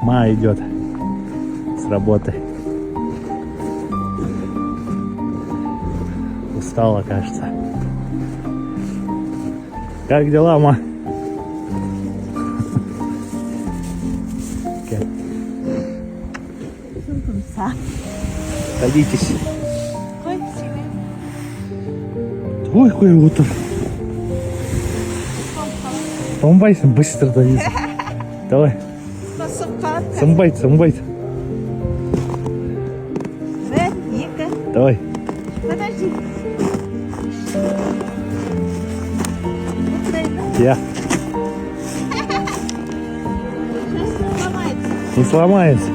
Ма идет с работы. Устала, кажется. Как дела, ма? Садитесь. Ой, какой утро. Сомбайсың, быстро дойдешь. Давай. Сомбайт. Давай. Подожди. Я. Сейчас сломается. Не сломается.